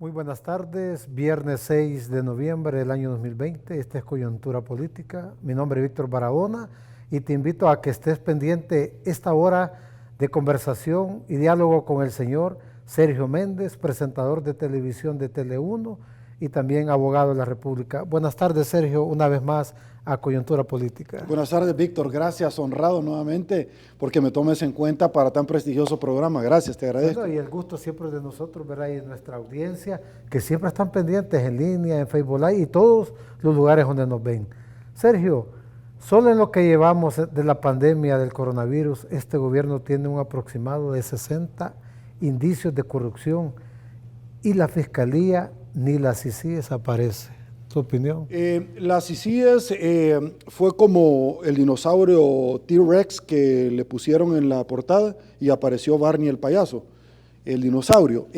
Muy buenas tardes, viernes 6 de noviembre del año 2020, esta es Coyuntura Política. Mi nombre es Víctor Barahona y te invito a que estés pendiente esta hora de conversación y diálogo con el señor Sergio Méndez, presentador de televisión de Tele1 y también abogado de la República. Buenas tardes, Sergio, una vez más a Coyuntura Política. Buenas tardes, Víctor. Gracias, honrado nuevamente porque me tomes en cuenta para tan prestigioso programa. Gracias, te agradezco. Bueno, y el gusto siempre es de nosotros, ¿verdad? Y de nuestra audiencia, que siempre están pendientes en línea, en Facebook Live y todos los lugares donde nos ven. Sergio, solo en lo que llevamos de la pandemia del coronavirus, este gobierno tiene un aproximado de 60 indicios de corrupción y la Fiscalía ni la CICIES aparece. ¿Tu opinión? La CICIES fue como el dinosaurio T-Rex que le pusieron en la portada y apareció Barney el payaso, el dinosaurio.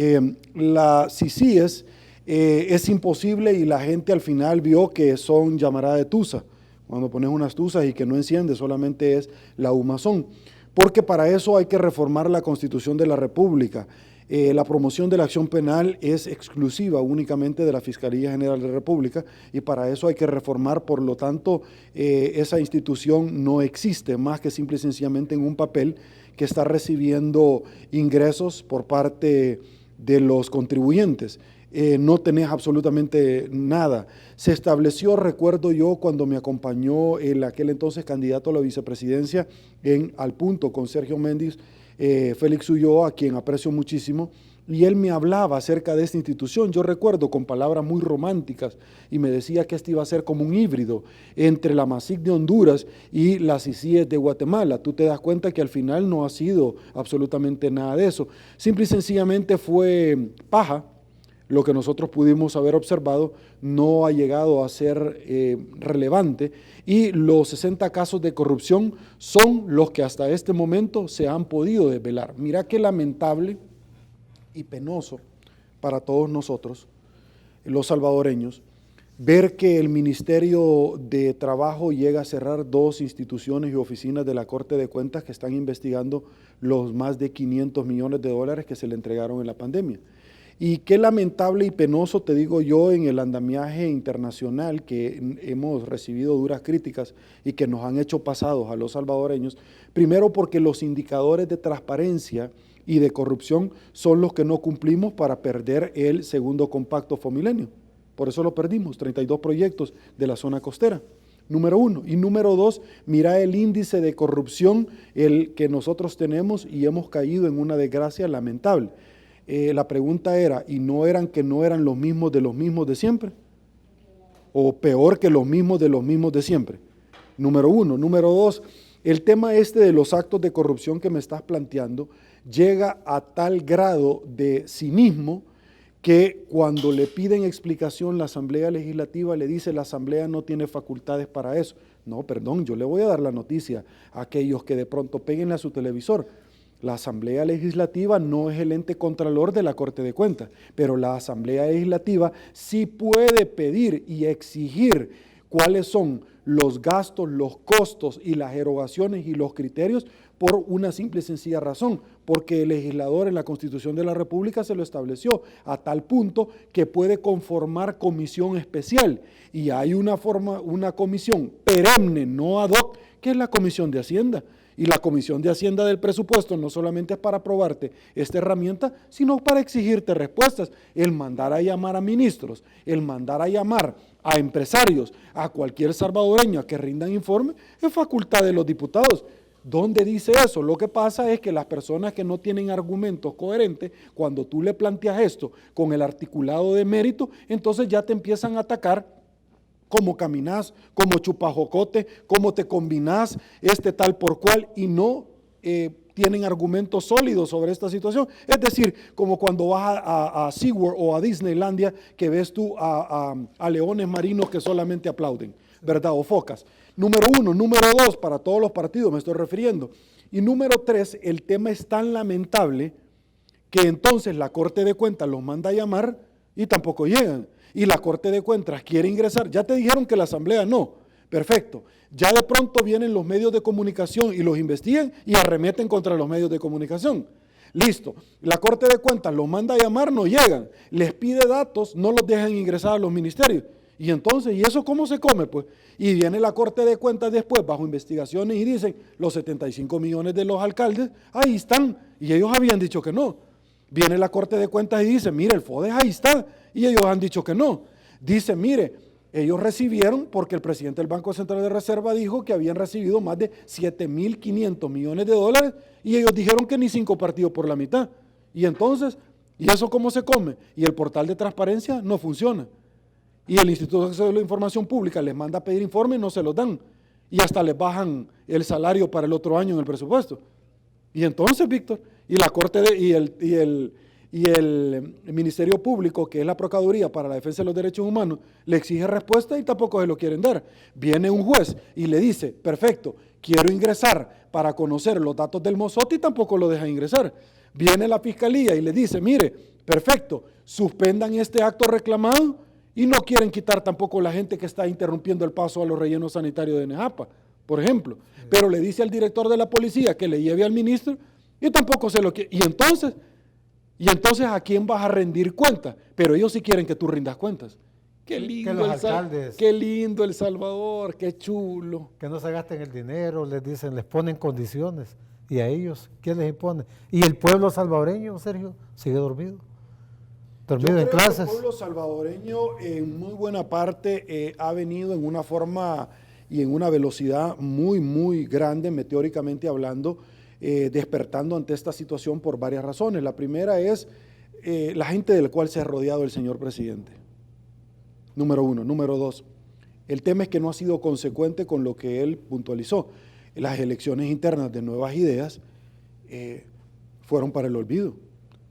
La CICIES es imposible y la gente al final vio que son llamarada de tusa. Cuando pones unas tuzas y que no enciende, solamente es la humazón. Porque para eso hay que reformar la Constitución de la República. La promoción de la acción penal es exclusiva únicamente de la Fiscalía General de la República y para eso hay que reformar, por lo tanto, esa institución no existe más que simple y sencillamente en un papel que está recibiendo ingresos por parte de los contribuyentes. No tenés absolutamente nada. Se estableció, recuerdo yo, cuando me acompañó el aquel entonces candidato a la vicepresidencia en Al Punto con Sergio Méndez, Félix Ulloa, a quien aprecio muchísimo, y él me hablaba acerca de esta institución, yo recuerdo con palabras muy románticas, y me decía que este iba a ser como un híbrido entre la MASIC de Honduras y la CICIES de Guatemala. Tú te das cuenta que al final no ha sido absolutamente nada de eso, simple y sencillamente fue paja. Lo que nosotros pudimos haber observado no ha llegado a ser relevante y los 60 casos de corrupción son los que hasta este momento se han podido desvelar. Mira qué lamentable y penoso para todos nosotros, los salvadoreños, ver que el Ministerio de Trabajo llega a cerrar 2 instituciones y oficinas de la Corte de Cuentas que están investigando los más de 500 millones de dólares que se le entregaron en la pandemia. Y qué lamentable y penoso, te digo yo, en el andamiaje internacional que hemos recibido duras críticas y que nos han hecho pasados a los salvadoreños, primero porque los indicadores de transparencia y de corrupción son los que no cumplimos para perder el segundo compacto Fomilenio. Por eso lo perdimos, 32 proyectos de la zona costera. Número 1. Y número 2, mira el índice de corrupción el que nosotros tenemos y hemos caído en una desgracia lamentable. La pregunta era, ¿y no eran los mismos de siempre? ¿O peor que los mismos de siempre? Número 1. Número 2, el tema de los actos de corrupción que me estás planteando llega a tal grado de cinismo que cuando le piden explicación la Asamblea Legislativa le dice la Asamblea no tiene facultades para eso. No, perdón, yo le voy a dar la noticia a aquellos que de pronto peguen a su televisor. La Asamblea Legislativa no es el ente contralor de la Corte de Cuentas, pero la Asamblea Legislativa sí puede pedir y exigir cuáles son los gastos, los costos y las erogaciones y los criterios por una simple y sencilla razón, porque el legislador en la Constitución de la República se lo estableció a tal punto que puede conformar comisión especial y hay una comisión perenne, no ad hoc, que es la Comisión de Hacienda. Y la Comisión de Hacienda del Presupuesto no solamente es para aprobarte esta herramienta, sino para exigirte respuestas. El mandar a llamar a ministros, el mandar a llamar a empresarios, a cualquier salvadoreño a que rindan informe, es facultad de los diputados. ¿Dónde dice eso? Lo que pasa es que las personas que no tienen argumentos coherentes, cuando tú le planteas esto con el articulado de mérito, entonces ya te empiezan a atacar cómo caminás, cómo chupajocote, cómo te combinás, tal por cual, y no tienen argumentos sólidos sobre esta situación. Es decir, como cuando vas a SeaWorld o a Disneylandia, que ves tú a leones marinos que solamente aplauden, ¿verdad? O focas. Número 1, número 2, para todos los partidos me estoy refiriendo. Y número 3, el tema es tan lamentable que entonces la Corte de Cuentas los manda a llamar y tampoco llegan. Y la Corte de Cuentas quiere ingresar, ya te dijeron que la Asamblea no, perfecto, ya de pronto vienen los medios de comunicación y los investigan y arremeten contra los medios de comunicación. Listo. La Corte de Cuentas los manda a llamar, no llegan. Les pide datos, no los dejan ingresar a los ministerios. Y entonces, ¿y eso cómo se come? Pues, y viene la Corte de Cuentas después, bajo investigaciones, y dicen, los 75 millones de los alcaldes, ahí están. Y ellos habían dicho que no. Viene la Corte de Cuentas y dice, mire, el FODES ahí está. Y ellos han dicho que no. Dice, mire, ellos recibieron, porque el presidente del Banco Central de Reserva dijo que habían recibido más de 7.500 millones de dólares, y ellos dijeron que ni 5 partidos por la mitad. Y entonces, ¿y eso cómo se come? Y el portal de transparencia no funciona. Y el Instituto de Acceso a la Información Pública les manda a pedir informes y no se los dan. Y hasta les bajan el salario para el otro año en el presupuesto. Y entonces, Víctor, y la Corte y el Ministerio Público, que es la Procuraduría para la Defensa de los Derechos Humanos, le exige respuesta y tampoco se lo quieren dar. Viene un juez y le dice, perfecto, quiero ingresar para conocer los datos del Mozote, y tampoco lo deja ingresar. Viene la Fiscalía y le dice, mire, perfecto, suspendan este acto reclamado, y no quieren quitar tampoco la gente que está interrumpiendo el paso a los rellenos sanitarios de Nejapa, por ejemplo. Sí. Pero le dice al director de la policía que le lleve al ministro y tampoco se lo quiere. Y entonces, ¿a quién vas a rendir cuentas? Pero ellos sí quieren que tú rindas cuentas. Qué lindo, qué lindo El Salvador, qué chulo. Que no se gasten el dinero, les dicen, les ponen condiciones. ¿Y a ellos quién les impone? Y el pueblo salvadoreño, Sergio, sigue dormido. Dormido en clases. El pueblo salvadoreño en muy buena parte ha venido en una forma y en una velocidad muy, muy grande, meteóricamente hablando, despertando ante esta situación por varias razones. La primera es la gente del cual se ha rodeado el señor presidente. Número uno. Número dos, el tema es que no ha sido consecuente con lo que él puntualizó. Las elecciones internas de Nuevas Ideas fueron para el olvido.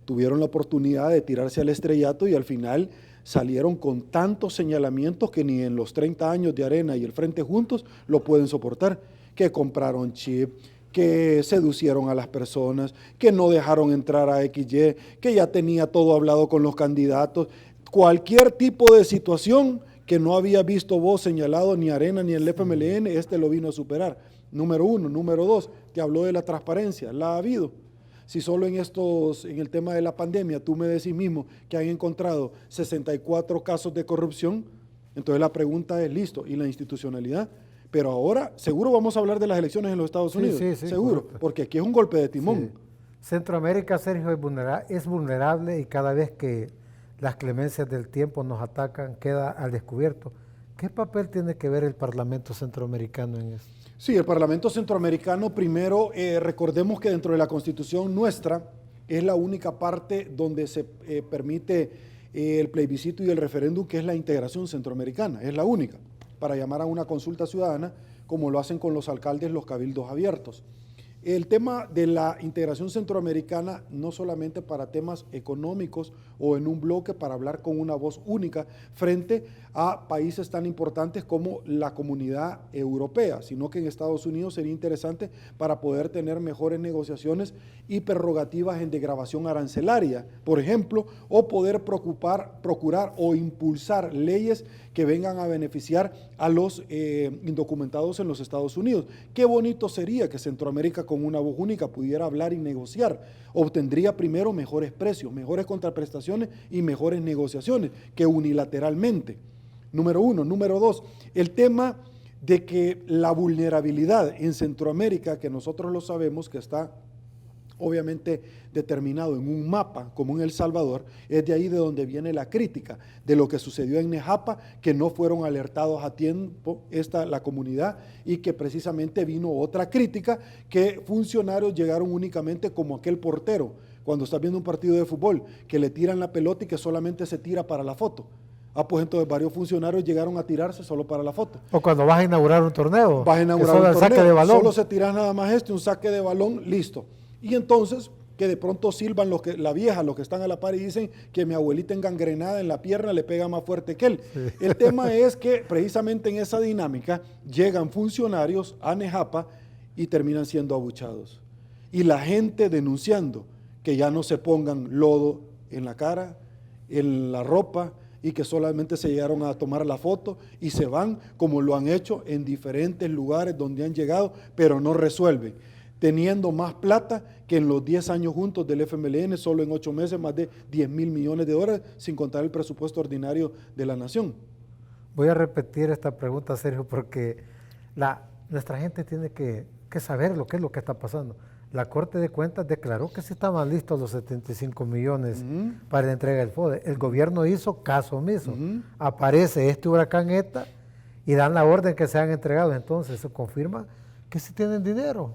Tuvieron la oportunidad de tirarse al estrellato y al final salieron con tantos señalamientos que ni en los 30 años de Arena y el Frente Juntos lo pueden soportar, que compraron chip, que seducieron a las personas, que no dejaron entrar a XY, que ya tenía todo hablado con los candidatos, cualquier tipo de situación que no había visto vos señalado ni Arena ni el FMLN, lo vino a superar. Número uno. Número dos, te habló de la transparencia, la ha habido. Si solo en el tema de la pandemia, tú me decís mismo que han encontrado 64 casos de corrupción, entonces la pregunta es, listo, ¿y la institucionalidad? Pero ahora, seguro vamos a hablar de las elecciones en los Estados Unidos, sí, seguro, correcto. Porque aquí es un golpe de timón. Sí. Centroamérica, Sergio, es vulnerable y cada vez que las clemencias del tiempo nos atacan, queda al descubierto. ¿Qué papel tiene que ver el Parlamento Centroamericano en esto? Sí, el Parlamento Centroamericano, primero, recordemos que dentro de la Constitución nuestra es la única parte donde se permite el plebiscito y el referéndum, que es la integración centroamericana, es la única, para llamar a una consulta ciudadana, como lo hacen con los alcaldes, los cabildos abiertos. El tema de la integración centroamericana, no solamente para temas económicos o en un bloque para hablar con una voz única frente a países tan importantes como la Comunidad Europea, sino que en Estados Unidos sería interesante para poder tener mejores negociaciones y prerrogativas en degradación arancelaria, por ejemplo, o poder procurar o impulsar leyes que vengan a beneficiar a los indocumentados en los Estados Unidos. Qué bonito sería que Centroamérica con una voz única pudiera hablar y negociar. Obtendría primero mejores precios, mejores contraprestaciones y mejores negociaciones que unilateralmente. Número uno. Número dos, el tema de que la vulnerabilidad en Centroamérica, que nosotros lo sabemos que está obviamente determinado en un mapa como en El Salvador, es de ahí de donde viene la crítica de lo que sucedió en Nejapa, que no fueron alertados a tiempo la comunidad, y que precisamente vino otra crítica, que funcionarios llegaron únicamente como aquel portero, cuando estás viendo un partido de fútbol, que le tiran la pelota y que solamente se tira para la foto. Pues entonces varios funcionarios llegaron a tirarse solo para la foto. O cuando vas a inaugurar un torneo. Vas a inaugurar un torneo, saque de balón. Solo se tira nada más un saque de balón, listo. Y entonces, que de pronto silban los que están a la par y dicen que mi abuelita engangrenada en la pierna le pega más fuerte que él. Sí. El tema es que precisamente en esa dinámica llegan funcionarios a Nejapa y terminan siendo abuchados. Y la gente denunciando que ya no se pongan lodo en la cara, en la ropa, y que solamente se llegaron a tomar la foto y se van, como lo han hecho en diferentes lugares donde han llegado, pero no resuelven. teniendo más plata que en los 10 años juntos del FMLN, solo en 8 meses, más de 10.000 millones de dólares, sin contar el presupuesto ordinario de la nación. Voy a repetir esta pregunta, Sergio, porque nuestra gente tiene que saber lo que es lo que está pasando. La Corte de Cuentas declaró que sí estaban listos los 75 millones para la entrega del FODE. El gobierno hizo caso omiso. Aparece este huracán ETA y dan la orden que sean entregados. Entonces se confirma que sí tienen dinero.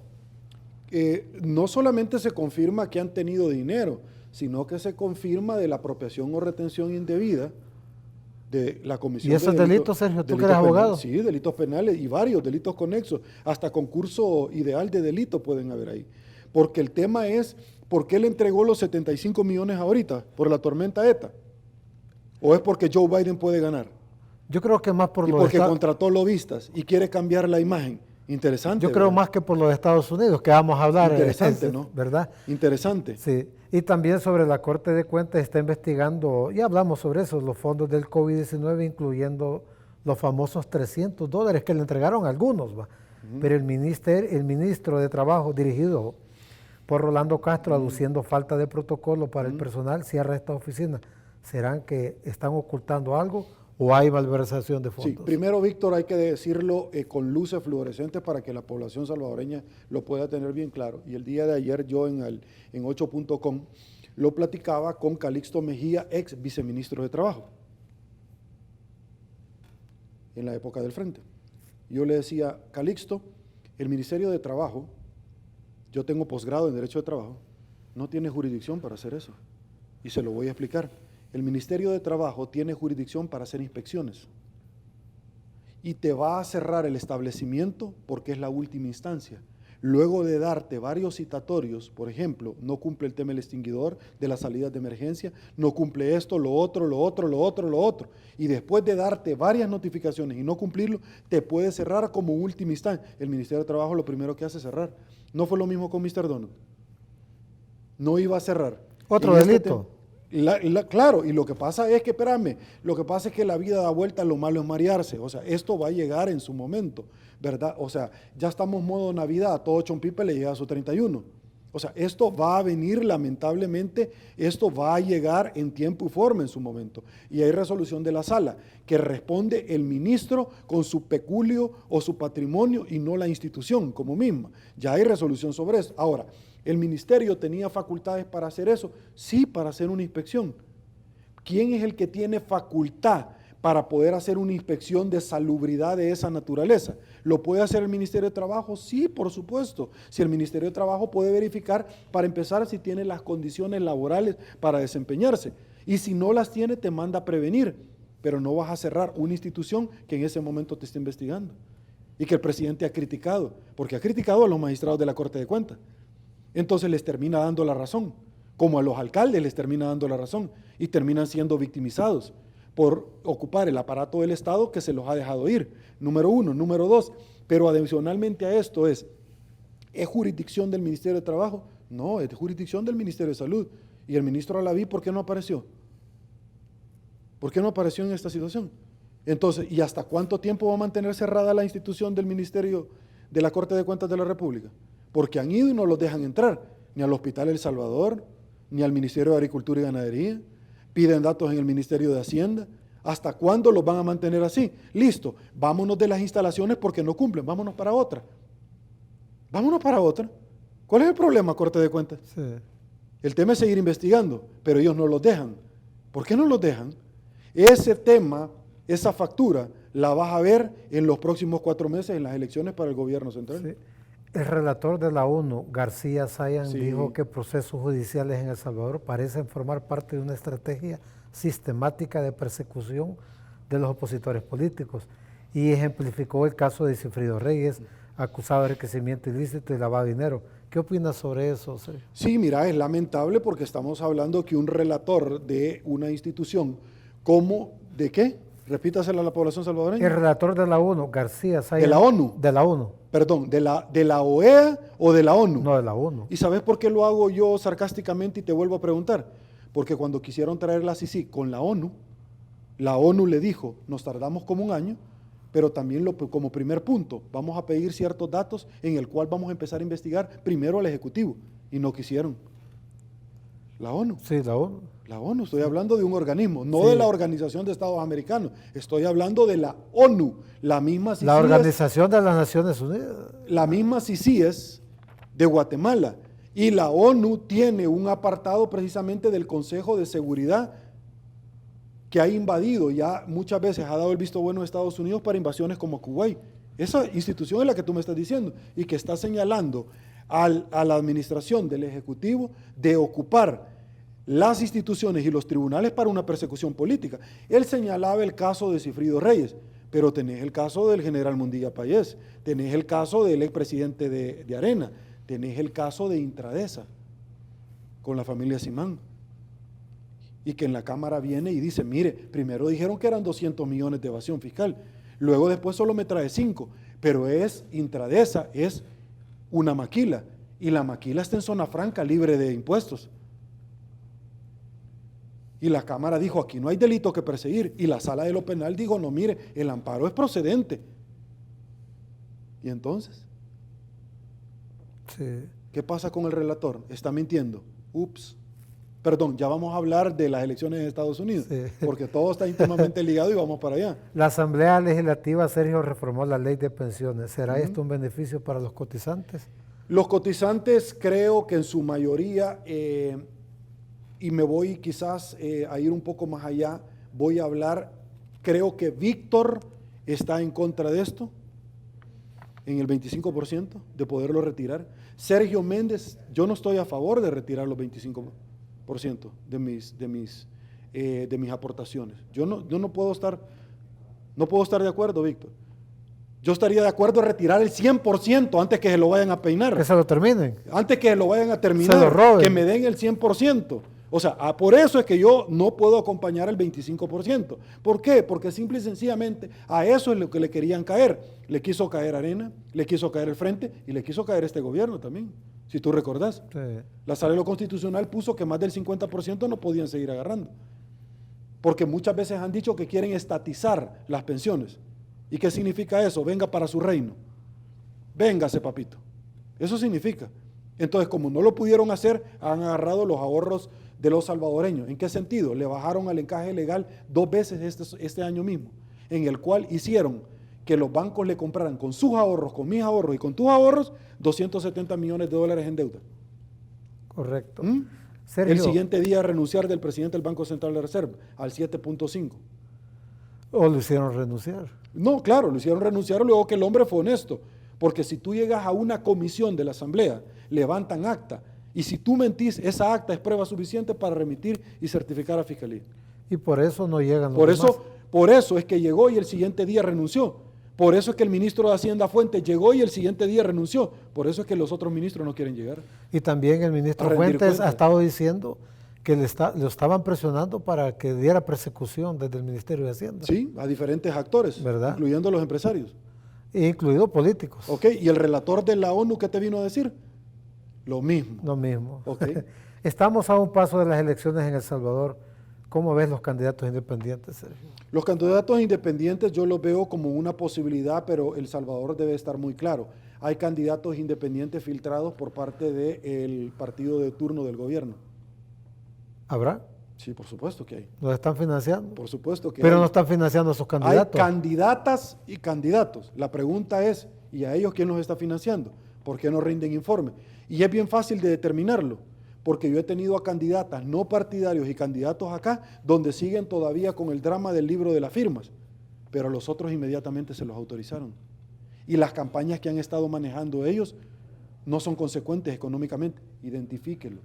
No solamente se confirma que han tenido dinero, sino que se confirma de la apropiación o retención indebida de la comisión. ¿Y esos delitos, Sergio, tú que eres abogado? Sí, delitos penales y varios delitos conexos, hasta concurso ideal de delito pueden haber ahí. Porque el tema es, ¿por qué le entregó los 75 millones ahorita? ¿Por la tormenta ETA? ¿O es porque Joe Biden puede ganar? Yo creo que más por y lo porque contrató lobistas y quiere cambiar la imagen. Interesante. Yo creo ¿verdad? más que por los de Estados Unidos, que vamos a hablar. Interesante, ¿no? ¿Verdad? Interesante. Sí. Y también sobre la Corte de Cuentas está investigando, ya hablamos sobre eso, los fondos del COVID-19, incluyendo los famosos $300 que le entregaron a algunos, ¿va? Pero el ministro de Trabajo, dirigido por Rolando Castro, aduciendo falta de protocolo para el personal, cierra esta oficina. ¿Serán que están ocultando algo o hay malversación de fondos? Sí, primero, Víctor, hay que decirlo con luces fluorescentes para que la población salvadoreña lo pueda tener bien claro. Y el día de ayer yo en 8.com lo platicaba con Calixto Mejía, ex viceministro de Trabajo, en la época del Frente. Yo le decía, Calixto, el Ministerio de Trabajo, yo tengo posgrado en Derecho de Trabajo, no tiene jurisdicción para hacer eso. Y se lo voy a explicar. El Ministerio de Trabajo tiene jurisdicción para hacer inspecciones y te va a cerrar el establecimiento porque es la última instancia. Luego de darte varios citatorios, por ejemplo, no cumple el tema del extinguidor de las salidas de emergencia, no cumple esto, lo otro, y después de darte varias notificaciones y no cumplirlo, te puede cerrar como última instancia. El Ministerio de Trabajo lo primero que hace es cerrar. No fue lo mismo con Mr. Donald. No iba a cerrar. Otro delito. Claro, y lo que pasa es que, espérame, lo que pasa es que la vida da vuelta, lo malo es marearse, o sea, esto va a llegar en su momento, ¿verdad? O sea, ya estamos modo Navidad, a todo Chompipe le llega a su 31, o sea, esto va a venir lamentablemente, esto va a llegar en tiempo y forma en su momento, y hay resolución de la sala, que responde el ministro con su peculio o su patrimonio y no la institución como misma, ya hay resolución sobre eso. Ahora, ¿el ministerio tenía facultades para hacer eso? Sí, para hacer una inspección. ¿Quién es el que tiene facultad para poder hacer una inspección de salubridad de esa naturaleza? ¿Lo puede hacer el Ministerio de Trabajo? Sí, por supuesto. Si el Ministerio de Trabajo puede verificar, para empezar, si tiene las condiciones laborales para desempeñarse. Y si no las tiene, te manda a prevenir. Pero no vas a cerrar una institución que en ese momento te esté investigando. Y que el presidente ha criticado, porque ha criticado a los magistrados de la Corte de Cuentas. Entonces les termina dando la razón, como a los alcaldes les termina dando la razón y terminan siendo victimizados por ocupar el aparato del Estado que se los ha dejado ir, número uno. Número dos, pero adicionalmente a esto ¿es jurisdicción del Ministerio de Trabajo? No, es jurisdicción del Ministerio de Salud. Y el ministro Alaví, ¿por qué no apareció? ¿Por qué no apareció en esta situación? Entonces, ¿y hasta cuánto tiempo va a mantener cerrada la institución del Ministerio de la Corte de Cuentas de la República? Porque han ido y no los dejan entrar, ni al Hospital El Salvador, ni al Ministerio de Agricultura y Ganadería, piden datos en el Ministerio de Hacienda. ¿Hasta cuándo los van a mantener así? Listo, vámonos de las instalaciones porque no cumplen, vámonos para otra. Vámonos para otra. ¿Cuál es el problema, Corte de Cuentas? Sí. El tema es seguir investigando, pero ellos no los dejan. ¿Por qué no los dejan? Ese tema, esa factura, la vas a ver en los próximos 4 meses en las elecciones para el gobierno central. Sí. El relator de la ONU, García Sayan, Sí. dijo que procesos judiciales en El Salvador parecen formar parte de una estrategia sistemática de persecución de los opositores políticos y ejemplificó el caso de Sigfrido Reyes, acusado de enriquecimiento ilícito y lavado de dinero. ¿Qué opinas sobre eso, Sergio? Sí, mira, es lamentable porque estamos hablando que un relator de una institución como, ¿de qué? Repítaselo a la población salvadoreña. El relator de la ONU, García Sayan. ¿De la ONU? De la ONU. Perdón, ¿de la OEA o de la ONU? No, de la ONU. ¿Y sabes por qué lo hago yo sarcásticamente y te vuelvo a preguntar? Porque cuando quisieron traer la CICIG con la ONU le dijo, nos tardamos como 1 año, pero también como primer punto, vamos a pedir ciertos datos en el cual vamos a empezar a investigar primero al Ejecutivo, y no quisieron. La ONU. Sí, la ONU. La ONU, estoy hablando de un organismo, no Sí. de la Organización de Estados Americanos, estoy hablando de la ONU, la misma La CICIES, Organización de las Naciones Unidas. la misma CICIES de Guatemala. Y la ONU tiene un apartado precisamente del Consejo de Seguridad que ha invadido, ya muchas veces ha dado el visto bueno a Estados Unidos para invasiones como Kuwait. Esa institución es la que tú me estás diciendo y que está señalando a la administración del Ejecutivo de ocupar las instituciones y los tribunales para una persecución política. Él señalaba el caso de Cifrido Reyes, pero tenés el caso del general Mundilla Payés, tenés el caso del expresidente de Arena, tenés el caso de Intradesa con la familia Simán. Y que en la Cámara viene y dice, mire, primero dijeron que eran 200 millones de evasión fiscal, luego después solo me trae 5, pero Intradesa es una maquila, y la maquila está en zona franca, libre de impuestos. Y la Cámara dijo, aquí no hay delito que perseguir, y la Sala de lo Penal dijo, no, mire, el amparo es procedente. ¿Y entonces? Sí. ¿Qué pasa con el relator? ¿Está mintiendo? Ups. Perdón, ya vamos a hablar de las elecciones en Estados Unidos, Sí. porque todo está íntimamente ligado y vamos para allá. La Asamblea Legislativa, Sergio, reformó la ley de pensiones. ¿Será esto un beneficio para los cotizantes? Los cotizantes creo que en su mayoría, y me voy quizás a ir un poco más allá, voy a hablar, creo que Víctor está en contra de esto, en el 25% de poderlo retirar. Sergio Méndez, yo no estoy a favor de retirar los 25% de mis aportaciones. Yo no puedo estar de acuerdo, Víctor. Yo estaría de acuerdo en retirar el 100% antes que se lo vayan a peinar. Que se lo terminen. Antes que lo vayan a Se terminar, lo roben. que me den el 100%. O sea, por eso es que yo no puedo acompañar el 25%. ¿Por qué? Porque simple y sencillamente a eso es lo que le querían caer. Le quiso caer Arena, le quiso caer el Frente y le quiso caer este gobierno también, si tú recordás. Sí. La Sala de lo Constitucional puso que más del 50% no podían seguir agarrando. Porque muchas veces han dicho que quieren estatizar las pensiones. ¿Y qué significa eso? Venga para su reino. Véngase, papito. Eso significa. Entonces, como no lo pudieron hacer, han agarrado los ahorros de los salvadoreños. ¿En qué sentido? Le bajaron al encaje legal 2 veces este año mismo, en el cual hicieron que los bancos le compraran con sus ahorros, con mis ahorros y con tus ahorros, 270 millones de dólares en deuda. Correcto. El siguiente día renunciar del presidente del Banco Central de Reserva al 7.5. ¿O lo hicieron renunciar? No, claro, lo hicieron renunciar luego que el hombre fue honesto. Porque si tú llegas a una comisión de la Asamblea, levantan acta, y si tú mentís, esa acta es prueba suficiente para remitir y certificar a Fiscalía. Y por eso no llegan los Por eso es que llegó y el siguiente día renunció. Por eso es que el ministro de Hacienda Fuentes llegó y el siguiente día renunció. Por eso es que los otros ministros no quieren llegar. Y también el ministro a rendir Fuentes cuentas. ha estado diciendo que lo estaban presionando para que diera persecución desde el Ministerio de Hacienda. Sí, a diferentes actores, ¿verdad? incluyendo los empresarios. Incluidos políticos. Ok, ¿y el relator de la ONU qué te vino a decir? Lo mismo. Lo mismo. Ok. Estamos a un paso de las elecciones en El Salvador. ¿Cómo ves los candidatos independientes, Sergio? Los candidatos independientes yo los veo como una posibilidad, pero El Salvador debe estar muy claro. Hay candidatos independientes filtrados por parte del partido de turno del gobierno. ¿Habrá? Sí, por supuesto que hay. ¿Los están financiando? Por supuesto que Pero hay. no están financiando a sus Hay candidatos. candidatas y candidatos. La pregunta es, ¿y a ellos quién los está financiando? ¿Por qué no rinden informe? Y es bien fácil de determinarlo, porque yo he tenido a candidatas no partidarios y candidatos acá, donde siguen todavía con el drama del libro de las firmas, pero a los otros inmediatamente se los autorizaron. Y las campañas que han estado manejando ellos no son consecuentes económicamente. Identifíquenlo,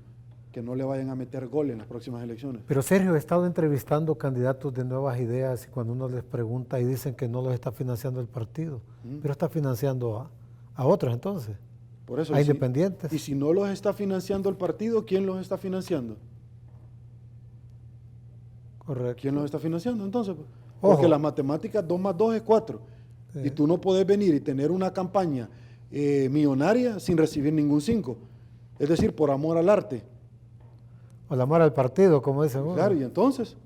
que no le vayan a meter gol en las próximas elecciones. Pero Sergio, he estado entrevistando candidatos de Nuevas Ideas y cuando uno les pregunta y dicen que no los está financiando el partido, pero está financiando a otros entonces, Por eso, a independientes. Y si no los está financiando el partido, ¿quién los está financiando? Correcto. ¿Quién los está financiando entonces? Ojo. Porque las matemáticas 2 más 2 es 4. Sí. Y tú no puedes venir y tener una campaña millonaria sin recibir ningún 5. Es decir, por amor al arte. O el amor al partido, como dicen uno. Claro, y entonces,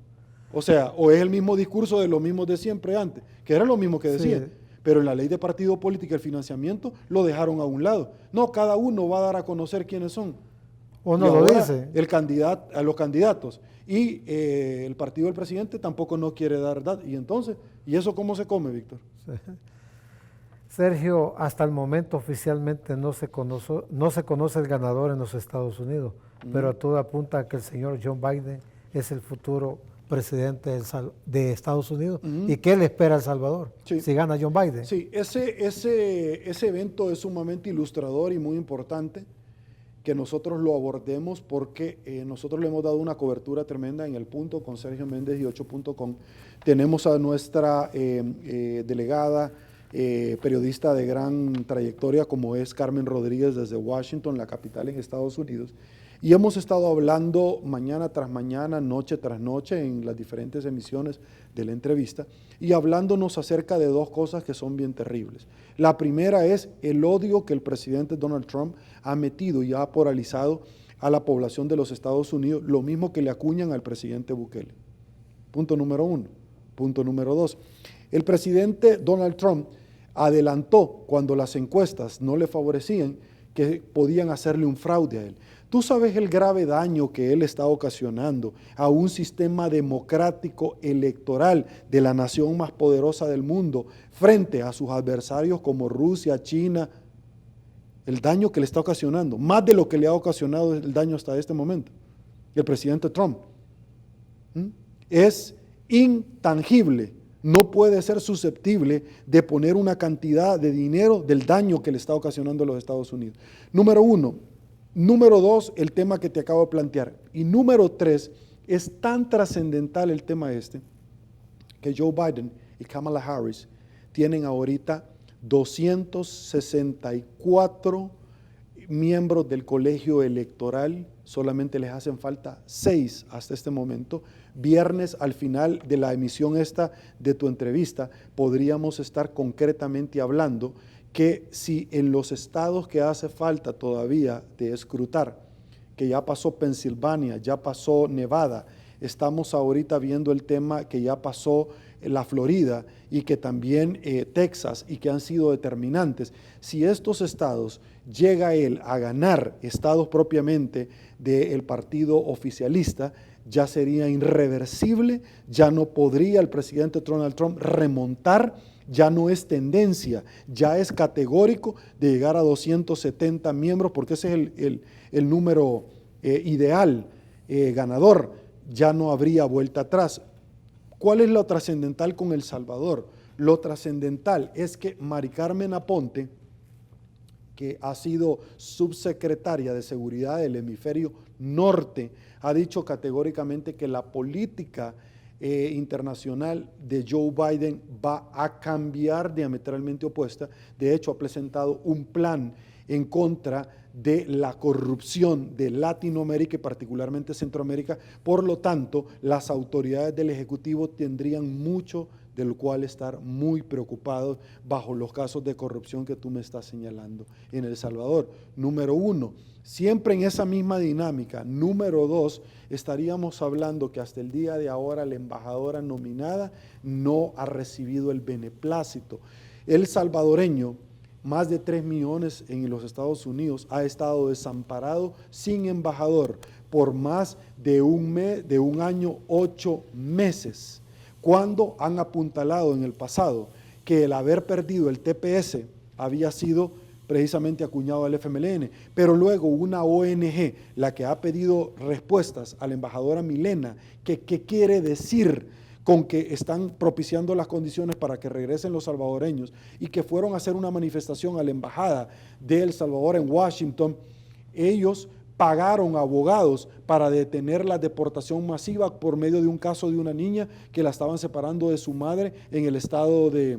O sea, o es el mismo discurso de los mismos de siempre antes, que era lo mismo que decían. Sí. Pero en la ley de partido político y el financiamiento lo dejaron a un lado. No, cada uno va a dar a conocer quiénes son. Uno Y lo ahora dice. el candidato, a los candidatos. Y el partido del presidente tampoco no quiere dar datos. Y entonces, ¿y eso cómo se come, Víctor? Sergio, hasta el momento oficialmente no se conoce el ganador en los Estados Unidos, pero todo apunta a que el señor John Biden es el futuro presidente de Estados Unidos. ¿Y qué le espera a El Salvador Sí. si gana John Biden? Sí, ese evento es sumamente ilustrador y muy importante que nosotros lo abordemos porque nosotros le hemos dado una cobertura tremenda en El Punto con Sergio Méndez y 8.com. Tenemos a nuestra delegada, periodista de gran trayectoria como es Carmen Rodríguez desde Washington, la capital en Estados Unidos. Y hemos estado hablando mañana tras mañana, noche tras noche en las diferentes emisiones de la entrevista y hablándonos acerca de dos cosas que son bien terribles. La primera es el odio que el presidente Donald Trump ha metido y ha polarizado a la población de los Estados Unidos, lo mismo que le acuñan al presidente Bukele. Punto número uno. Punto número dos. El presidente Donald Trump adelantó cuando las encuestas no le favorecían que podían hacerle un fraude a él. Tú sabes el grave daño que él está ocasionando a un sistema democrático electoral de la nación más poderosa del mundo frente a sus adversarios como Rusia, China, el daño que le está ocasionando, más de lo que le ha ocasionado el daño hasta este momento, el presidente Trump. Es intangible, no puede ser susceptible de poner una cantidad de dinero del daño que le está ocasionando a los Estados Unidos. Número uno. Número dos, el tema que te acabo de plantear. Y número tres, es tan trascendental el tema este, que Joe Biden y Kamala Harris tienen ahorita 264 miembros del colegio electoral, solamente les hacen falta 6 hasta este momento. Viernes, al final de la emisión esta de tu entrevista, podríamos estar concretamente hablando que si en los estados que hace falta todavía de escrutar, que ya pasó Pensilvania, ya pasó Nevada, estamos ahorita viendo el tema que ya pasó la Florida y que también Texas y que han sido determinantes. Si estos estados llega él a ganar estados propiamente del partido oficialista, ya sería irreversible, ya no podría el presidente Donald Trump remontar, ya no es tendencia, ya es categórico de llegar a 270 miembros, porque ese es el número ideal ganador, ya no habría vuelta atrás. ¿Cuál es lo trascendental con El Salvador? Lo trascendental es que Mari Carmen Aponte, que ha sido subsecretaria de Seguridad del Hemisferio Norte, ha dicho categóricamente que la política internacional de Joe Biden va a cambiar diametralmente opuesta. De hecho, ha presentado un plan en contra de la corrupción de Latinoamérica y particularmente Centroamérica. Por lo tanto, las autoridades del Ejecutivo tendrían mucho del cual estar muy preocupados bajo los casos de corrupción que tú me estás señalando en El Salvador. Número uno, siempre en esa misma dinámica. Número dos, estaríamos hablando que hasta el día de ahora la embajadora nominada no ha recibido el beneplácito. El salvadoreño, más de 3 millones en los Estados Unidos, ha estado desamparado sin embajador por más de un año, 8 meses. Cuando han apuntalado en el pasado que el haber perdido el TPS había sido precisamente acuñado al FMLN, pero luego una ONG, la que ha pedido respuestas a la embajadora Milena, que qué quiere decir con que están propiciando las condiciones para que regresen los salvadoreños y que fueron a hacer una manifestación a la embajada de El Salvador en Washington, ellos pagaron abogados para detener la deportación masiva por medio de un caso de una niña que la estaban separando de su madre en el estado de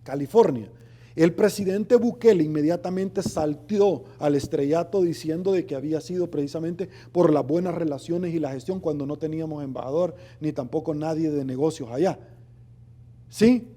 California. El presidente Bukele inmediatamente saltó al estrellato diciendo de que había sido precisamente por las buenas relaciones y la gestión cuando no teníamos embajador ni tampoco nadie de negocios allá. Sí,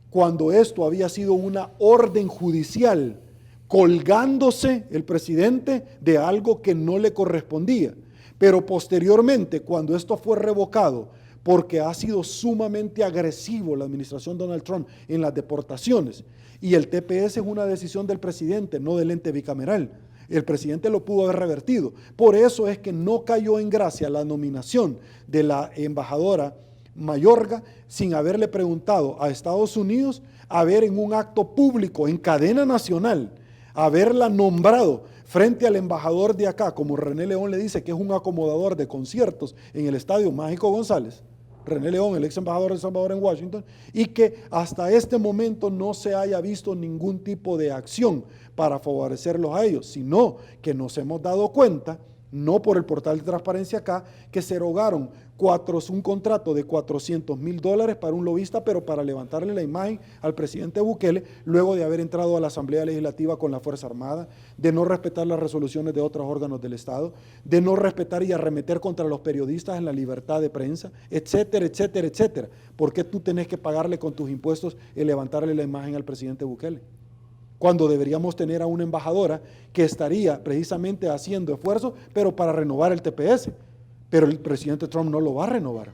cuando esto había sido una orden judicial, colgándose el presidente de algo que no le correspondía. Pero posteriormente, cuando esto fue revocado porque ha sido sumamente agresivo la administración Donald Trump en las deportaciones. Y el TPS es una decisión del presidente, no del ente bicameral. El presidente lo pudo haber revertido. Por eso es que no cayó en gracia la nominación de la embajadora Mayorga sin haberle preguntado a Estados Unidos, haber en un acto público, en cadena nacional, haberla nombrado frente al embajador de acá, como René León le dice que es un acomodador de conciertos en el Estadio Mágico González, René León, el ex embajador de El Salvador en Washington, y que hasta este momento no se haya visto ningún tipo de acción para favorecerlos a ellos, sino que nos hemos dado cuenta, no por el portal de transparencia acá, que se erogaron un contrato de $400,000 para un lobista, pero para levantarle la imagen al presidente Bukele, luego de haber entrado a la Asamblea Legislativa con la Fuerza Armada, de no respetar las resoluciones de otros órganos del Estado, de no respetar y arremeter contra los periodistas en la libertad de prensa, etcétera, etcétera, etcétera. ¿Por qué tú tenés que pagarle con tus impuestos y levantarle la imagen al presidente Bukele? Cuando deberíamos tener a una embajadora que estaría precisamente haciendo esfuerzos, pero para renovar el TPS. Pero el presidente Trump no lo va a renovar.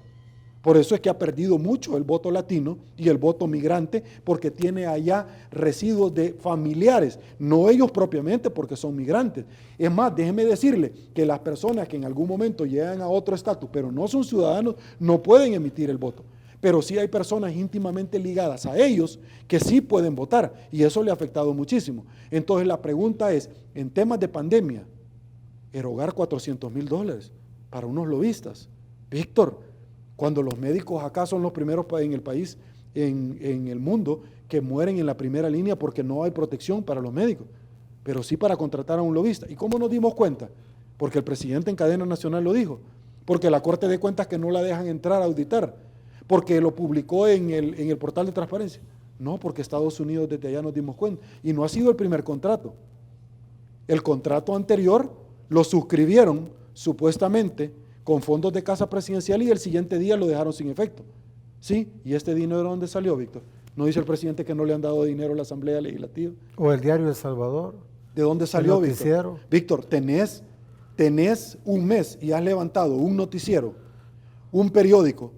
Por eso es que ha perdido mucho el voto latino y el voto migrante, porque tiene allá residuos de familiares, no ellos propiamente porque son migrantes. Es más, déjeme decirle que las personas que en algún momento llegan a otro estatus, pero no son ciudadanos, no pueden emitir el voto. Pero sí hay personas íntimamente ligadas a ellos que sí pueden votar, y eso le ha afectado muchísimo. Entonces la pregunta es, en temas de pandemia, erogar $400,000 para unos lobistas. Víctor, cuando los médicos acá son los primeros en el país, en el mundo, que mueren en la primera línea porque no hay protección para los médicos, pero sí para contratar a un lobista. ¿Y cómo nos dimos cuenta? Porque el presidente en cadena nacional lo dijo, porque la Corte de Cuentas que no la dejan entrar a auditar, porque lo publicó en el portal de transparencia. No, porque Estados Unidos desde allá nos dimos cuenta. Y no ha sido el primer contrato. El contrato anterior lo suscribieron supuestamente con fondos de casa presidencial y el siguiente día lo dejaron sin efecto. ¿Sí? ¿Y este dinero de dónde salió, Víctor? ¿No dice el presidente que no le han dado dinero a la Asamblea Legislativa? O el diario El Salvador. ¿De dónde salió, el Víctor? noticiero. Víctor, tenés un mes y has levantado un noticiero, un periódico,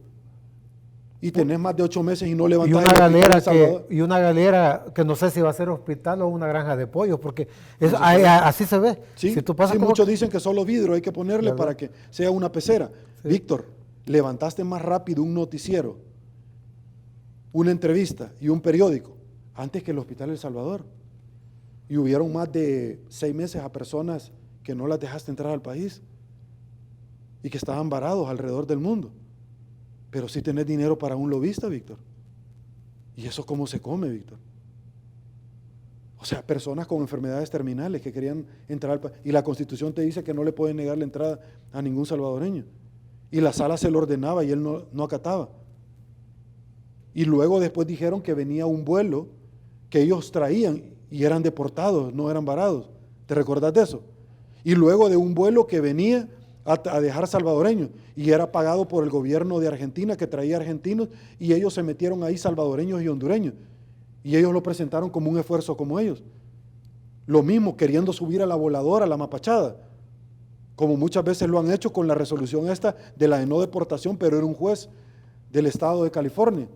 y tenés más de 8 meses y no levantás y una galera que no sé si va a ser hospital o una granja de pollos, porque así se ve. Sí, si tú pasas muchos dicen que solo vidrio hay que ponerle, ¿verdad?, para que sea una pecera. Sí. Víctor, levantaste más rápido un noticiero, una entrevista y un periódico antes que el Hospital El Salvador. Y hubieron más de 6 meses a personas que no las dejaste entrar al país y que estaban varados alrededor del mundo. Pero sí tenés dinero para un lobista, Víctor. ¿Y eso cómo se come, Víctor? O sea, personas con enfermedades terminales que querían entrar al país. Y la Constitución te dice que no le pueden negar la entrada a ningún salvadoreño. Y la sala se lo ordenaba y él no acataba. Y luego después dijeron que venía un vuelo que ellos traían y eran deportados, no eran varados. ¿Te recordás de eso? Y luego de un vuelo que venía a dejar salvadoreños y era pagado por el gobierno de Argentina, que traía argentinos, y ellos se metieron ahí, salvadoreños y hondureños, y ellos lo presentaron como un esfuerzo como ellos. Lo mismo, queriendo subir a la voladora, a la mapachada, como muchas veces lo han hecho con la resolución esta de la de no deportación, pero era un juez del estado de California.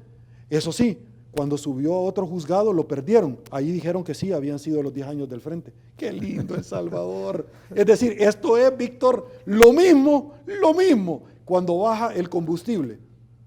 Eso sí, cuando subió a otro juzgado lo perdieron. Ahí dijeron que sí, habían sido los 10 años del frente. ¡Qué lindo El Salvador! Es decir, esto es, Víctor, lo mismo, cuando baja el combustible.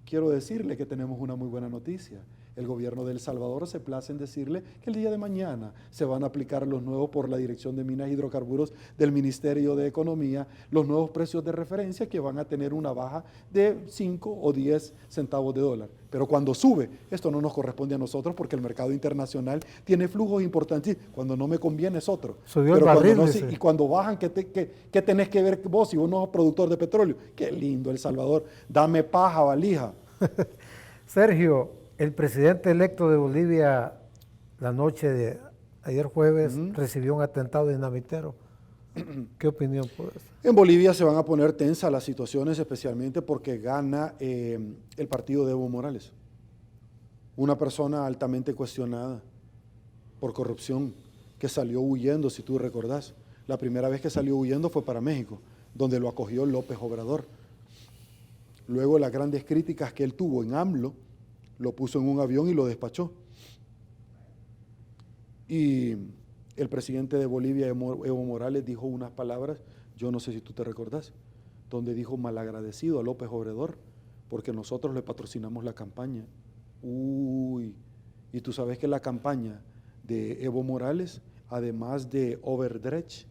Quiero decirle que tenemos una muy buena noticia. El gobierno de El Salvador se place en decirle que el día de mañana se van a aplicar los nuevos, por la Dirección de Minas y Hidrocarburos del Ministerio de Economía, los nuevos precios de referencia que van a tener una baja de 5 o 10 centavos de dólar. Pero cuando sube, esto no nos corresponde a nosotros porque el mercado internacional tiene flujos importantes. Cuando no me conviene es otro. Subió el barril, y cuando bajan, ¿qué tenés que ver vos si vos no sos productor de petróleo? Qué lindo El Salvador. Dame paja, valija. Sergio, el presidente electo de Bolivia, la noche de ayer jueves, recibió un atentado dinamitero. ¿Qué opinión por eso? En Bolivia se van a poner tensas las situaciones, especialmente porque gana el partido de Evo Morales. Una persona altamente cuestionada por corrupción, que salió huyendo, si tú recordás. La primera vez que salió huyendo fue para México, donde lo acogió López Obrador. Luego las grandes críticas que él tuvo en AMLO, lo puso en un avión y lo despachó. Y el presidente de Bolivia, Evo Morales, dijo unas palabras, yo no sé si tú te recordás, donde dijo malagradecido a López Obrador, porque nosotros le patrocinamos la campaña. Uy, y tú sabes que la campaña de Evo Morales, además de Overdrecht,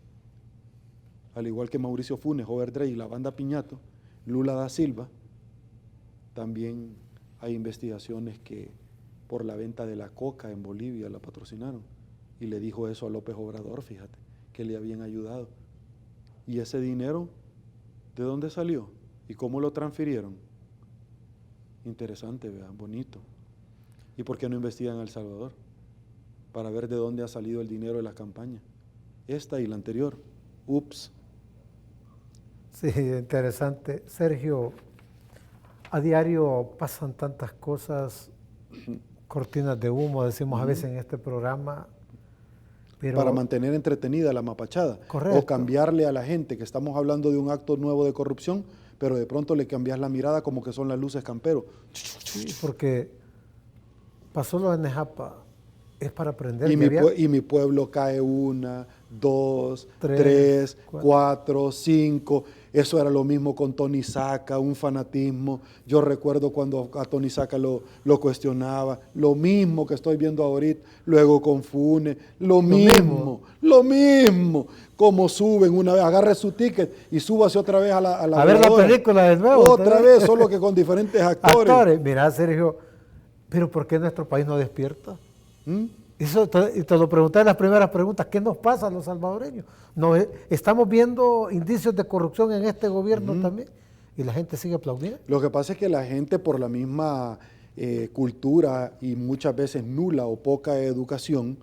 al igual que Mauricio Funes, Overdrecht y la banda Piñato, Lula da Silva, también hay investigaciones que por la venta de la coca en Bolivia la patrocinaron. Y le dijo eso a López Obrador, fíjate, que le habían ayudado. ¿Y ese dinero de dónde salió? ¿Y cómo lo transfirieron? Interesante, vean, bonito. ¿Y por qué no investigan a El Salvador? Para ver de dónde ha salido el dinero de la campaña. Esta y la anterior. Ups. Sí, interesante. Sergio, a diario pasan tantas cosas, cortinas de humo, decimos a veces en este programa. Pero, para mantener entretenida la mapachada. Correcto. O cambiarle a la gente, que estamos hablando de un acto nuevo de corrupción, pero de pronto le cambias la mirada como que son las luces campero. Sí, porque pasó lo de Nejapa, es para aprender. Y mi pueblo cae 1, 2, 3, 4, 5. Eso era lo mismo con Tony Saca, un fanatismo. Yo recuerdo cuando a Tony Saca lo cuestionaba, lo mismo que estoy viendo ahorita, luego con Funes, lo mismo. Como suben una vez, agarre su ticket y súbase otra vez a ver la película de nuevo. Otra vez, solo que con diferentes actores. Mira, Sergio, pero ¿por qué nuestro país no despierta? Eso te lo pregunté en las primeras preguntas, ¿qué nos pasa a los salvadoreños? Estamos viendo indicios de corrupción en este gobierno también, y la gente sigue aplaudiendo. Lo que pasa es que la gente, por la misma cultura y muchas veces nula o poca educación,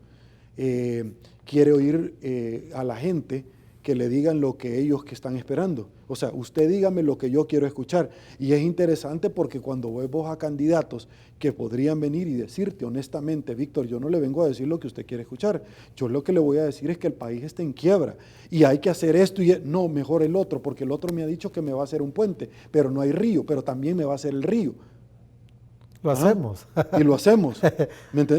quiere oír a la gente que le digan lo que ellos que están esperando. O sea, usted dígame lo que yo quiero escuchar. Y es interesante porque cuando vos a candidatos que podrían venir y decirte honestamente, Víctor, yo no le vengo a decir lo que usted quiere escuchar. Yo lo que le voy a decir es que el país está en quiebra y hay que hacer esto y no, mejor el otro, porque el otro me ha dicho que me va a hacer un puente, pero no hay río, pero también me va a hacer el río. Lo hacemos. Y lo hacemos.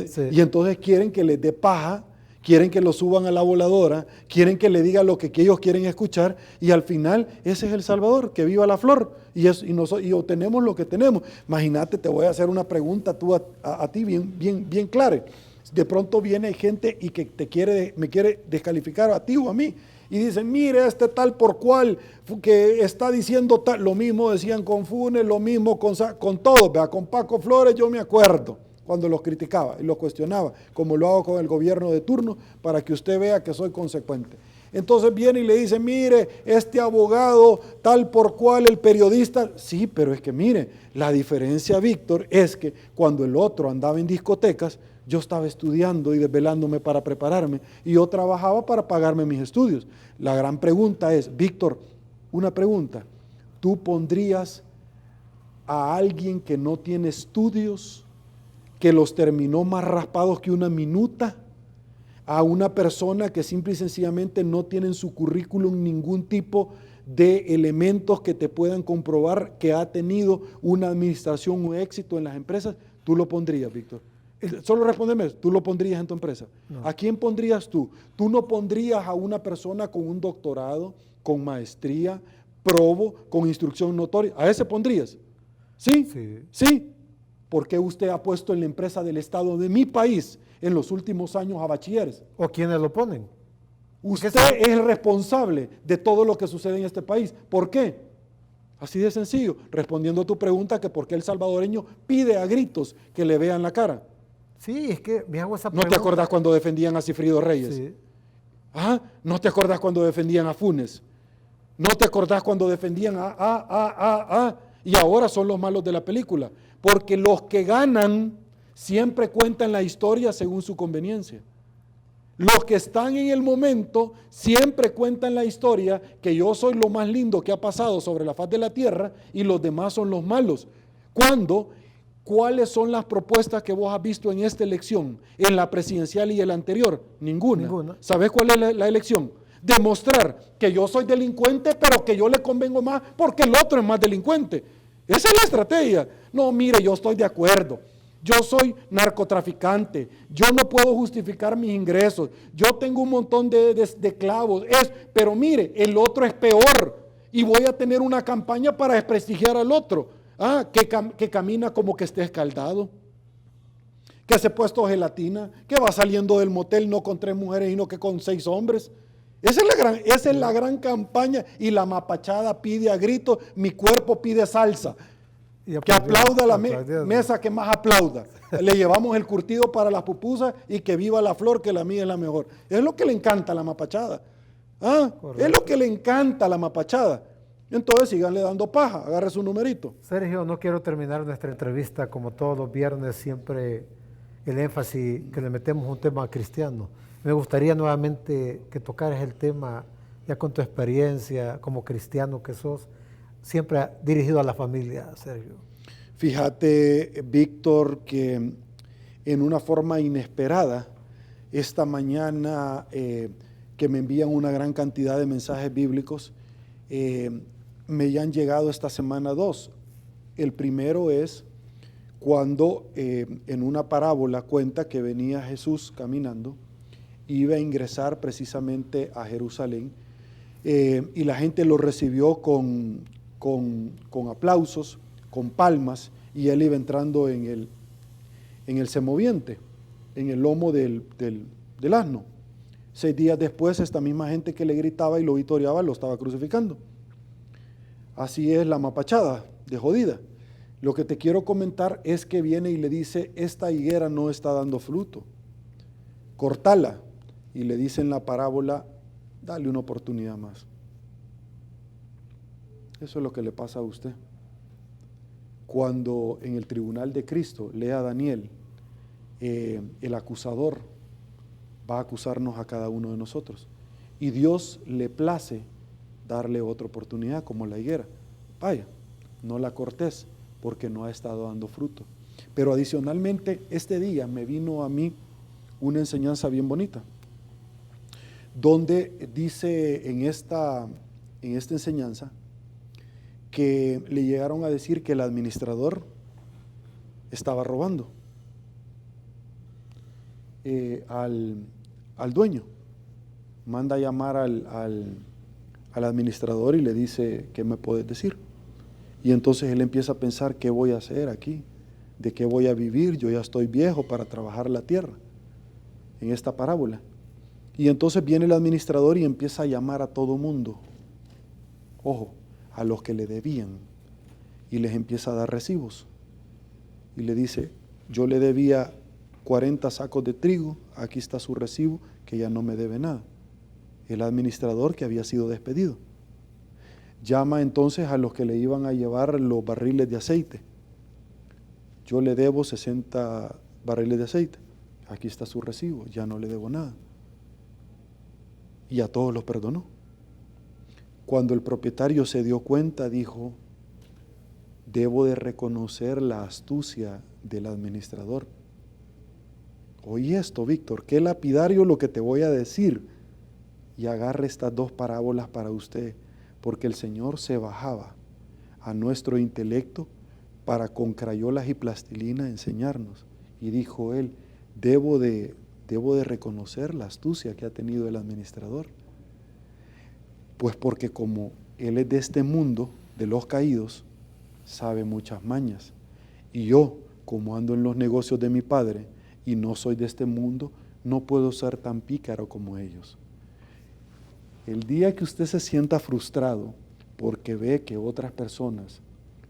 Sí. Y entonces quieren que les dé paja, quieren que lo suban a la voladora, quieren que le diga lo que ellos quieren escuchar, y al final ese es El Salvador, que viva la flor, y obtenemos lo que tenemos. Imagínate, te voy a hacer una pregunta a ti bien clara. De pronto viene gente y que me quiere descalificar a ti o a mí, y dicen, mire, este tal por cual, que está diciendo tal, lo mismo decían con Funes, lo mismo con todos, ¿verdad? Con Paco Flores yo me acuerdo, cuando los criticaba y los cuestionaba, como lo hago con el gobierno de turno, para que usted vea que soy consecuente. Entonces viene y le dice, mire, este abogado, tal por cual, el periodista, sí, pero es que mire, la diferencia, Víctor, es que cuando el otro andaba en discotecas, yo estaba estudiando y desvelándome para prepararme, y yo trabajaba para pagarme mis estudios. La gran pregunta es, Víctor, una pregunta, ¿tú pondrías a alguien que no tiene estudios, que los terminó más raspados que una minuta, a una persona que simple y sencillamente no tiene en su currículum ningún tipo de elementos que te puedan comprobar que ha tenido una administración o éxito en las empresas? ¿Tú lo pondrías, Víctor? Solo respóndeme, ¿tú lo pondrías en tu empresa? No. ¿A quién pondrías tú? ¿Tú no pondrías a una persona con un doctorado, con maestría, probo, con instrucción notoria? ¿A ese pondrías? ¿Sí? Sí. ¿Por qué usted ha puesto en la empresa del Estado de mi país en los últimos años a bachilleres? ¿O quiénes lo ponen? Usted es el responsable de todo lo que sucede en este país. ¿Por qué? Así de sencillo, respondiendo a tu pregunta, que por qué el salvadoreño pide a gritos que le vean la cara. Sí, es que me hago esa pregunta. ¿No te acordás cuando defendían a Cifrido Reyes? Sí. ¿Ah? ¿No te acordás cuando defendían a Funes? ¿No te acordás cuando defendían y ahora son los malos de la película? Porque los que ganan siempre cuentan la historia según su conveniencia. Los que están en el momento siempre cuentan la historia que yo soy lo más lindo que ha pasado sobre la faz de la tierra y los demás son los malos. ¿Cuáles son las propuestas que vos has visto en esta elección, en la presidencial y en la anterior? Ninguna. ¿Sabés cuál es la elección? Demostrar que yo soy delincuente, pero que yo le convengo más porque el otro es más delincuente. Esa es la estrategia. No, mire, yo estoy de acuerdo. Yo soy narcotraficante. Yo no puedo justificar mis ingresos. Yo tengo un montón de clavos. Pero mire, el otro es peor. Y voy a tener una campaña para desprestigiar al otro. Que camina como que esté escaldado. Que se ha puesto gelatina. Que va saliendo del motel no con 3 mujeres, sino que con 6 hombres. Esa es la gran campaña. Y la mapachada pide a gritos, mi cuerpo pide salsa. Que aplauda la mesa que más aplauda. Le llevamos el curtido para las pupusas y que viva la flor, que la mía es la mejor. Es lo que le encanta a la mapachada. Es lo que le encanta a la mapachada. Entonces síganle dando paja, agarre su numerito. Sergio, no quiero terminar nuestra entrevista como todos los viernes, siempre el énfasis que le metemos a un tema cristiano. Me gustaría nuevamente que tocaras el tema, ya con tu experiencia como cristiano que sos, siempre dirigido a la familia, Sergio. Fíjate, Víctor, que en una forma inesperada, esta mañana que me envían una gran cantidad de mensajes bíblicos, me han llegado esta semana 2. El primero es cuando en una parábola cuenta que venía Jesús caminando, iba a ingresar precisamente a Jerusalén, y la gente lo recibió con aplausos, con palmas, y él iba entrando en el semoviente, en el lomo del asno. 6 días después, esta misma gente que le gritaba y lo vitoreaba lo estaba crucificando. Así es la mapachada de jodida. Lo que te quiero comentar es que viene y le dice, esta higuera no está dando fruto, cortala. Y le dice en la parábola, dale una oportunidad más. Eso es lo que le pasa a usted. Cuando en el tribunal de Cristo lea Daniel, el acusador va a acusarnos a cada uno de nosotros. Y Dios le place darle otra oportunidad, como la higuera. Vaya, no la cortes, porque no ha estado dando fruto. Pero adicionalmente, este día me vino a mí una enseñanza bien bonita, donde dice en esta enseñanza, que le llegaron a decir que el administrador estaba robando al dueño. Manda a llamar al administrador y le dice, ¿qué me puedes decir? Y entonces él empieza a pensar, ¿qué voy a hacer aquí? ¿De qué voy a vivir? Yo ya estoy viejo para trabajar la tierra, en esta parábola. Y entonces viene el administrador y empieza a llamar a todo mundo. Ojo, a los que le debían, y les empieza a dar recibos. Y le dice, yo le debía 40 sacos de trigo, aquí está su recibo, que ya no me debe nada. El administrador que había sido despedido. Llama entonces a los que le iban a llevar los barriles de aceite. Yo le debo 60 barriles de aceite, aquí está su recibo, ya no le debo nada. Y a todos los perdonó. Cuando el propietario se dio cuenta, dijo, debo de reconocer la astucia del administrador. Oye esto, Víctor, qué lapidario lo que te voy a decir. Y agarre estas 2 parábolas para usted, porque el Señor se bajaba a nuestro intelecto para con crayolas y plastilina enseñarnos. Y dijo él, debo de reconocer la astucia que ha tenido el administrador. Pues porque como él es de este mundo, de los caídos, sabe muchas mañas. Y yo, como ando en los negocios de mi padre y no soy de este mundo, no puedo ser tan pícaro como ellos. El día que usted se sienta frustrado porque ve que otras personas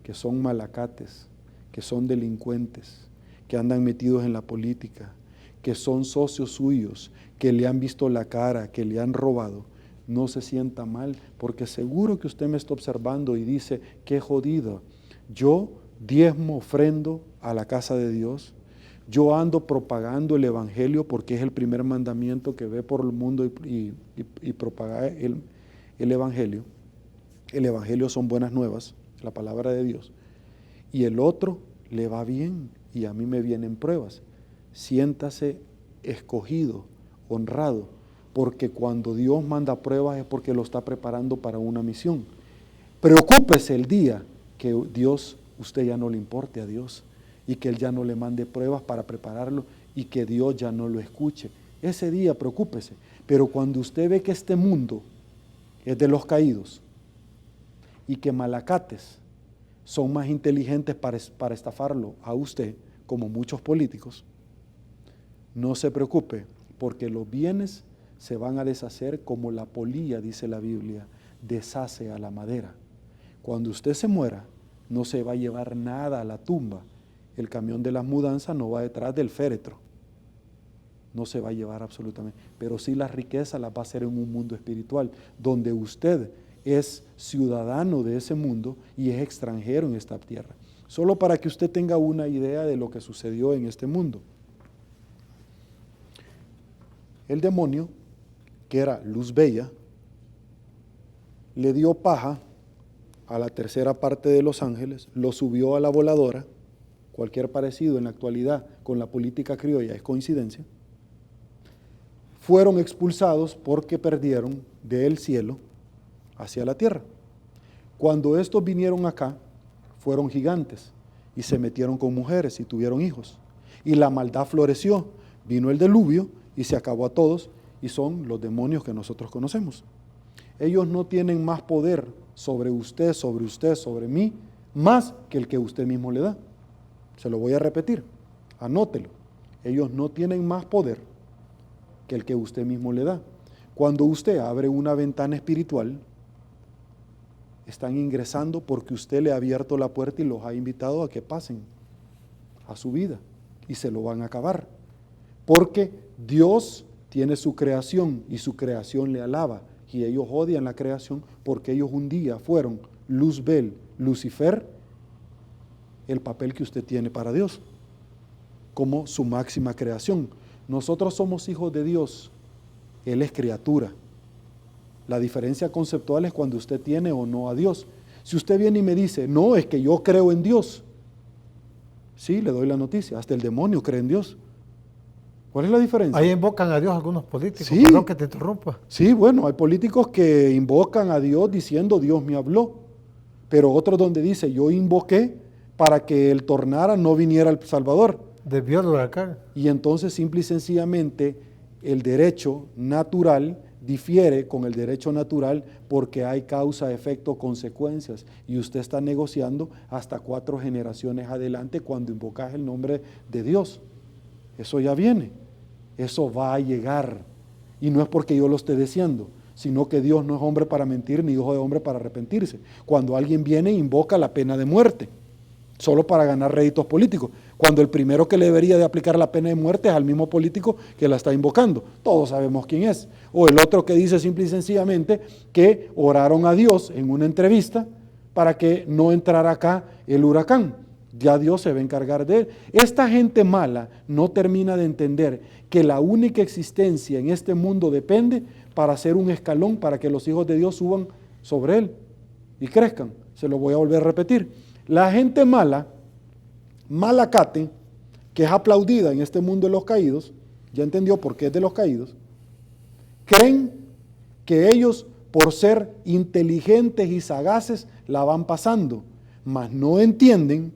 que son malacates, que son delincuentes, que andan metidos en la política, que son socios suyos, que le han visto la cara, que le han robado, no se sienta mal, porque seguro que usted me está observando y dice, qué jodido, yo diezmo, ofrendo a la casa de Dios, yo ando propagando el evangelio porque es el primer mandamiento que ve por el mundo y propaga el evangelio. El evangelio son buenas nuevas, la palabra de Dios, y el otro le va bien y a mí me vienen pruebas. Siéntase escogido, honrado, porque cuando Dios manda pruebas es porque lo está preparando para una misión. Preocúpese el día que Dios usted ya no le importe a Dios y que Él ya no le mande pruebas para prepararlo y que Dios ya no lo escuche. Ese día preocúpese, pero cuando usted ve que este mundo es de los caídos y que malacates son más inteligentes para estafarlo a usted, como muchos políticos, no se preocupe, porque los bienes se van a deshacer como la polilla, dice la Biblia, deshace a la madera. Cuando usted se muera, no se va a llevar nada a la tumba. El camión de las mudanzas no va detrás del féretro. No se va a llevar absolutamente. Pero sí la riqueza la va a hacer en un mundo espiritual, donde usted es ciudadano de ese mundo y es extranjero en esta tierra. Solo para que usted tenga una idea de lo que sucedió en este mundo. El demonio, que era luz bella, le dio paja a la tercera parte de los ángeles, lo subió a la voladora. Cualquier parecido en la actualidad con la política criolla es coincidencia. Fueron expulsados porque perdieron del cielo hacia la tierra. Cuando estos vinieron acá, fueron gigantes y se metieron con mujeres y tuvieron hijos. Y la maldad floreció, vino el diluvio y se acabó a todos, y son los demonios que nosotros conocemos. Ellos no tienen más poder sobre usted, sobre mí, más que el que usted mismo le da. Se lo voy a repetir, anótelo. Ellos no tienen más poder que el que usted mismo le da. Cuando usted abre una ventana espiritual, están ingresando porque usted le ha abierto la puerta y los ha invitado a que pasen a su vida y se lo van a acabar. Porque Dios tiene su creación y su creación le alaba, y ellos odian la creación porque ellos un día fueron Luzbel, Lucifer, el papel que usted tiene para Dios, como su máxima creación. Nosotros somos hijos de Dios, Él es criatura. La diferencia conceptual es cuando usted tiene o no a Dios. Si usted viene y me dice, no, es que yo creo en Dios, sí, le doy la noticia, hasta el demonio cree en Dios. ¿Cuál es la diferencia? Ahí invocan a Dios algunos políticos, sí, perdón que te interrumpa. Sí, bueno, hay políticos que invocan a Dios diciendo Dios me habló, pero otros donde dice yo invoqué para que el tornara no viniera el Salvador. Desvió el huracán. Y entonces simple y sencillamente el derecho natural difiere con el derecho natural porque hay causa, efecto, consecuencias, y usted está negociando hasta 4 generaciones adelante cuando invocas el nombre de Dios. Eso ya viene, eso va a llegar, y no es porque yo lo esté deseando, sino que Dios no es hombre para mentir, ni hijo de hombre para arrepentirse. Cuando alguien viene e invoca la pena de muerte, solo para ganar réditos políticos, cuando el primero que le debería de aplicar la pena de muerte es al mismo político que la está invocando. Todos sabemos quién es. O el otro que dice simple y sencillamente que oraron a Dios en una entrevista para que no entrara acá el huracán. Ya Dios se va a encargar de él. Esta gente mala no termina de entender que la única existencia en este mundo depende para ser un escalón para que los hijos de Dios suban sobre él y crezcan. Se lo voy a volver a repetir. La gente mala, malacate, que es aplaudida en este mundo de los caídos, ya entendió por qué es de los caídos, creen que ellos, por ser inteligentes y sagaces, la van pasando, mas no entienden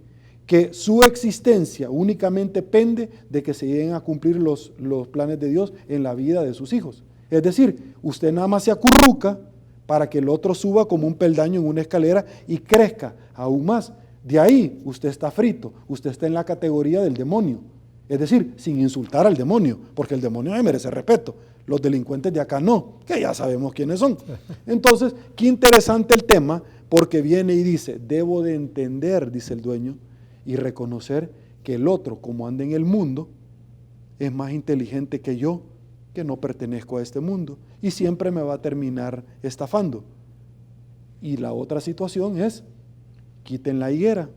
que su existencia únicamente pende de que se lleguen a cumplir los planes de Dios en la vida de sus hijos. Es decir, usted nada más se acurruca para que el otro suba como un peldaño en una escalera y crezca aún más. De ahí usted está frito, usted está en la categoría del demonio. Es decir, sin insultar al demonio, porque el demonio merece respeto. Los delincuentes de acá no, que ya sabemos quiénes son. Entonces, qué interesante el tema, porque viene y dice, debo de entender, dice el dueño, y reconocer que el otro, como anda en el mundo, es más inteligente que yo, que no pertenezco a este mundo, y siempre me va a terminar estafando. Y la otra situación es, quiten la higuera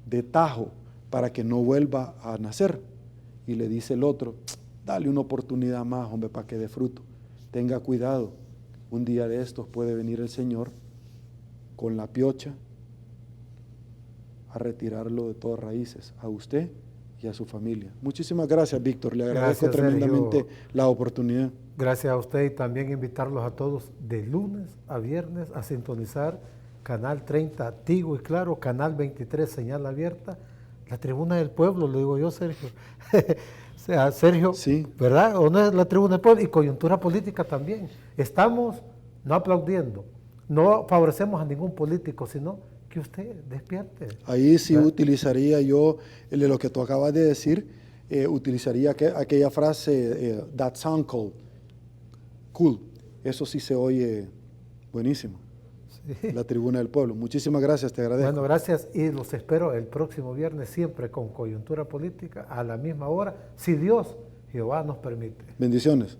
de tajo para que no vuelva a nacer. Y le dice el otro, dale una oportunidad más, hombre, para que dé fruto. Tenga cuidado, un día de estos puede venir el Señor con la piocha a retirarlo de todas raíces, a usted y a su familia. Muchísimas gracias, Víctor. Le agradezco tremendamente Sergio, la oportunidad. Gracias a usted, y también invitarlos a todos de lunes a viernes a sintonizar Canal 30, Tigo y Claro, Canal 23, señal abierta, la Tribuna del Pueblo, le digo yo, Sergio. O sea, Sergio, Sí. ¿verdad? ¿O no es la Tribuna del Pueblo? Y coyuntura política también. Estamos no aplaudiendo, no favorecemos a ningún político, sino que usted despierte. Ahí sí ¿verdad? utilizaría yo de lo que tú acabas de decir, utilizaría aquella frase, that sound cool. Cool. Eso sí se oye buenísimo. Sí. La Tribuna del Pueblo. Muchísimas gracias, te agradezco. Bueno, gracias y los espero el próximo viernes siempre con coyuntura política a la misma hora, si Dios, Jehová nos permite. Bendiciones.